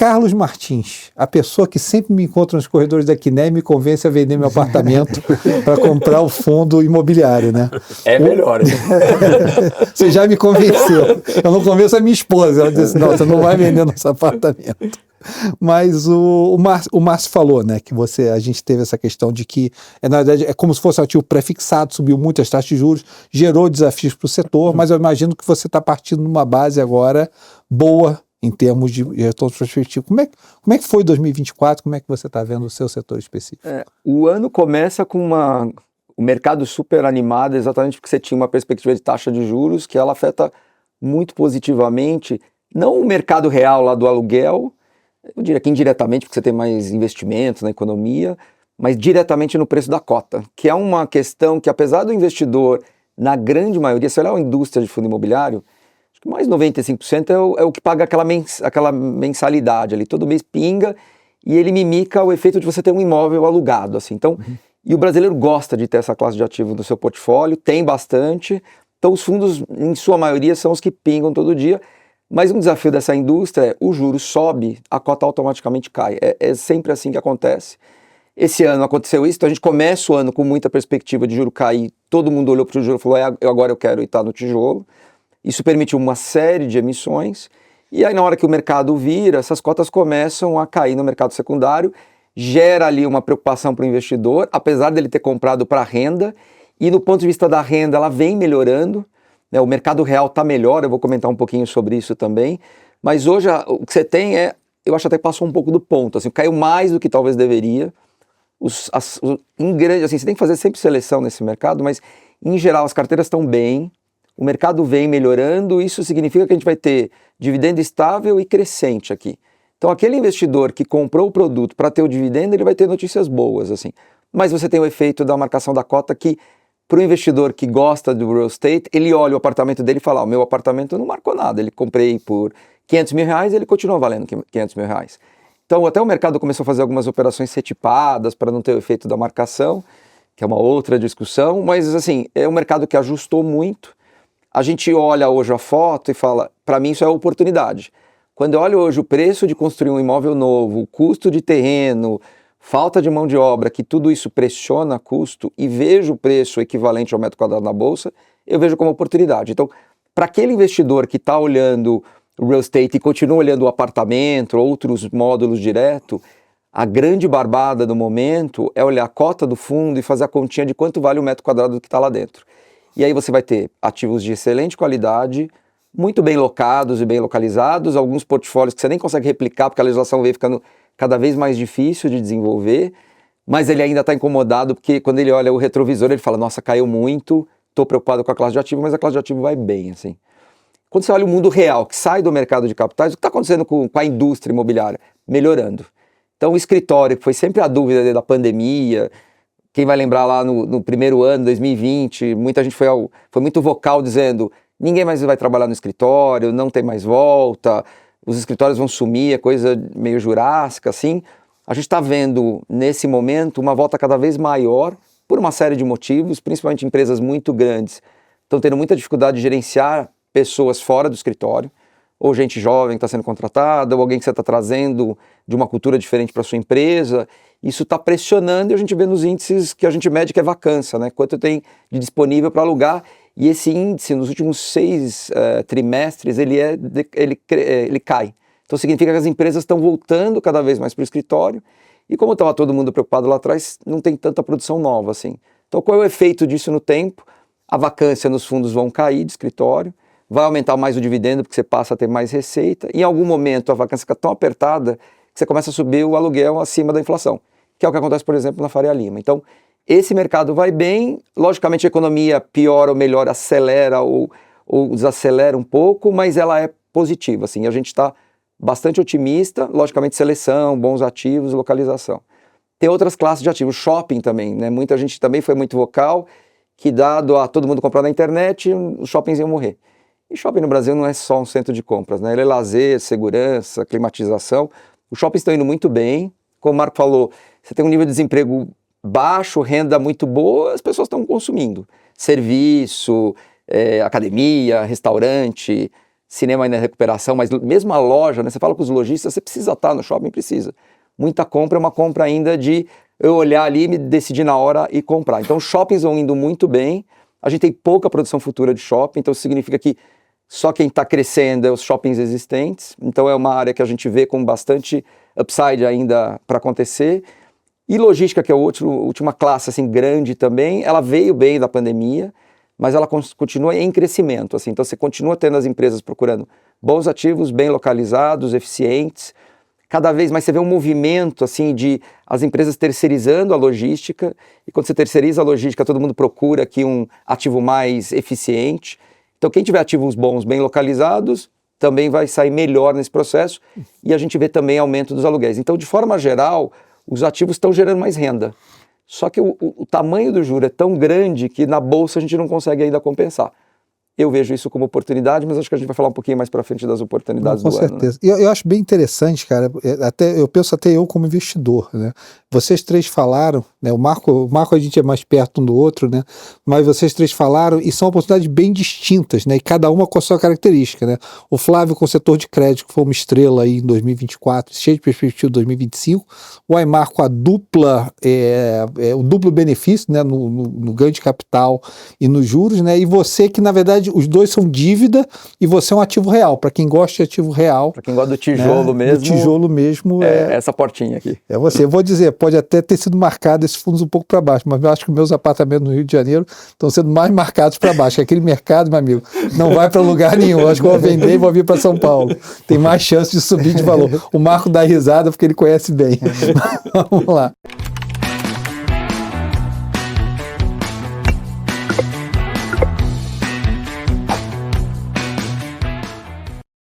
Carlos Martins, a pessoa que sempre me encontra nos corredores da Quiné e me convence a vender meu apartamento para comprar o fundo imobiliário, né? É melhor. Você já me convenceu. Eu não convenço a minha esposa. Ela disse, não, você não vai vender nosso apartamento. Mas o Márcio falou, né, que a gente teve essa questão de que, na verdade, é como se fosse um ativo pré-fixado, subiu muito as taxas de juros, gerou desafios para o setor, mas eu imagino que você está partindo numa base agora boa em termos de retorno prospectivo. Como é que foi 2024? Como é que você está vendo o seu setor específico? O ano começa com o mercado super animado, exatamente porque você tinha uma perspectiva de taxa de juros que ela afeta muito positivamente, não o mercado real lá do aluguel, eu diria que indiretamente, porque você tem mais investimentos na economia, mas diretamente no preço da cota, que é uma questão que, apesar do investidor, na grande maioria, se olhar a indústria de fundo imobiliário, acho que mais 95% é o que paga aquela mensalidade ali, todo mês pinga, e ele mimica o efeito de você ter um imóvel alugado, assim. Então, e o brasileiro gosta de ter essa classe de ativo no seu portfólio, tem bastante, então os fundos, em sua maioria, são os que pingam todo dia. Mas um desafio dessa indústria é o juro sobe, a cota automaticamente cai. É sempre assim que acontece. Esse ano aconteceu isso, então a gente começa o ano com muita perspectiva de juro cair, todo mundo olhou para o juro e falou, agora eu quero estar no tijolo. Isso permitiu uma série de emissões, e aí na hora que o mercado vira, essas cotas começam a cair no mercado secundário, gera ali uma preocupação para o investidor, apesar dele ter comprado para renda, e no ponto de vista da renda ela vem melhorando, né, o mercado real está melhor, eu vou comentar um pouquinho sobre isso também, mas hoje o que você tem eu acho até que passou um pouco do ponto, assim, caiu mais do que talvez deveria, em grande, assim, você tem que fazer sempre seleção nesse mercado, mas em geral as carteiras estão bem, o mercado vem melhorando, isso significa que a gente vai ter dividendo estável e crescente aqui. Então aquele investidor que comprou o produto para ter o dividendo, ele vai ter notícias boas, assim. Mas você tem o efeito da marcação da cota que, para o investidor que gosta do real estate, ele olha o apartamento dele e fala, o meu apartamento não marcou nada, ele comprei por R$500 mil, ele continua valendo R$500 mil. Então até o mercado começou a fazer algumas operações setipadas para não ter o efeito da marcação, que é uma outra discussão, mas assim, é um mercado que ajustou muito. A gente olha hoje a foto e fala, para mim isso é oportunidade. Quando eu olho hoje o preço de construir um imóvel novo, o custo de terreno, falta de mão de obra, que tudo isso pressiona custo, e vejo o preço equivalente ao metro quadrado na bolsa, eu vejo como oportunidade. Então, para aquele investidor que está olhando o real estate e continua olhando o apartamento, outros módulos direto, a grande barbada do momento é olhar a cota do fundo e fazer a continha de quanto vale o metro quadrado que está lá dentro. E aí você vai ter ativos de excelente qualidade, muito bem locados e bem localizados, alguns portfólios que você nem consegue replicar porque a legislação vem ficando cada vez mais difícil de desenvolver, mas ele ainda está incomodado porque quando ele olha o retrovisor ele fala, nossa, caiu muito, estou preocupado com a classe de ativo, mas a classe de ativo vai bem, assim. Quando você olha o mundo real, que sai do mercado de capitais, o que está acontecendo com a indústria imobiliária? Melhorando. Então o escritório, que foi sempre a dúvida da pandemia, quem vai lembrar lá no primeiro ano, 2020, muita gente foi muito vocal dizendo, ninguém mais vai trabalhar no escritório, não tem mais volta, os escritórios vão sumir, é coisa meio jurássica, assim. A gente está vendo, nesse momento, uma volta cada vez maior, por uma série de motivos, principalmente empresas muito grandes, estão tendo muita dificuldade de gerenciar pessoas fora do escritório, ou gente jovem que está sendo contratada, ou alguém que você está trazendo de uma cultura diferente para sua empresa. Isso está pressionando e a gente vê nos índices que a gente mede que é vacância, né? Quanto tem de disponível para alugar. E esse índice, nos últimos 6 trimestres, ele cai. Então significa que as empresas estão voltando cada vez mais para o escritório. E como estava todo mundo preocupado lá atrás, não tem tanta produção nova assim. Então qual é o efeito disso no tempo? A vacância nos fundos vão cair de escritório, vai aumentar mais o dividendo porque você passa a ter mais receita. Em algum momento a vacância fica tão apertada que você começa a subir o aluguel acima da inflação, que é o que acontece, por exemplo, na Faria Lima. Então, esse mercado vai bem, logicamente a economia piora ou melhora, acelera ou desacelera um pouco, mas ela é positiva, assim, a gente está bastante otimista, logicamente seleção, bons ativos, localização. Tem outras classes de ativos, shopping também, né? Muita gente também foi muito vocal, que dado a todo mundo comprar na internet, os shoppings iam morrer. E shopping no Brasil não é só um centro de compras, né? Ele é lazer, segurança, climatização. Os shoppings estão indo muito bem, como o Marco falou, você tem um nível de desemprego baixo, renda muito boa, as pessoas estão consumindo. Serviço, academia, restaurante, cinema ainda em recuperação, mas mesmo a loja, né, você fala com os lojistas, você precisa estar no shopping, precisa. Muita compra é uma compra ainda de eu olhar ali, me decidir na hora e comprar. Então os shoppings vão indo muito bem, a gente tem pouca produção futura de shopping, então isso significa que só quem está crescendo é os shoppings existentes, então é uma área que a gente vê com bastante upside ainda para acontecer. E logística, que é a última classe assim, grande também, ela veio bem da pandemia, mas ela continua em crescimento. Assim, então você continua tendo as empresas procurando bons ativos, bem localizados, eficientes. Cada vez mais você vê um movimento assim, de as empresas terceirizando a logística, e quando você terceiriza a logística, todo mundo procura aqui um ativo mais eficiente. Então quem tiver ativos bons, bem localizados, também vai sair melhor nesse processo, e a gente vê também aumento dos aluguéis. Então, de forma geral, os ativos estão gerando mais renda. Só que o tamanho do juro é tão grande que na bolsa a gente não consegue ainda compensar. Eu vejo isso como oportunidade, mas acho que a gente vai falar um pouquinho mais para frente das oportunidades do ano. Com certeza. Eu acho bem interessante, cara, eu penso até eu como investidor, né? Vocês três falaram, né? O Marco a gente é mais perto um do outro, né? Mas vocês três falaram e são oportunidades bem distintas, né? E cada uma com a sua característica, né? O Flávio com o setor de crédito, que foi uma estrela aí em 2024, cheio de perspectiva em 2025. O Aimar com a o duplo benefício, né? No ganho de capital e nos juros, né? E você que, na verdade, os dois são dívida e você é um ativo real. Para quem gosta de ativo real. Para quem gosta do tijolo, né? mesmo. Do tijolo mesmo. É essa portinha aqui. É você. Eu vou dizer, pode até ter sido marcado esses fundos um pouco para baixo, mas eu acho que meus apartamentos no Rio de Janeiro estão sendo mais marcados para baixo. Aquele mercado, meu amigo, não vai para lugar nenhum. Eu acho que eu vou vender e vou vir para São Paulo. Tem mais chance de subir de valor. O Marco dá risada porque ele conhece bem. Vamos lá.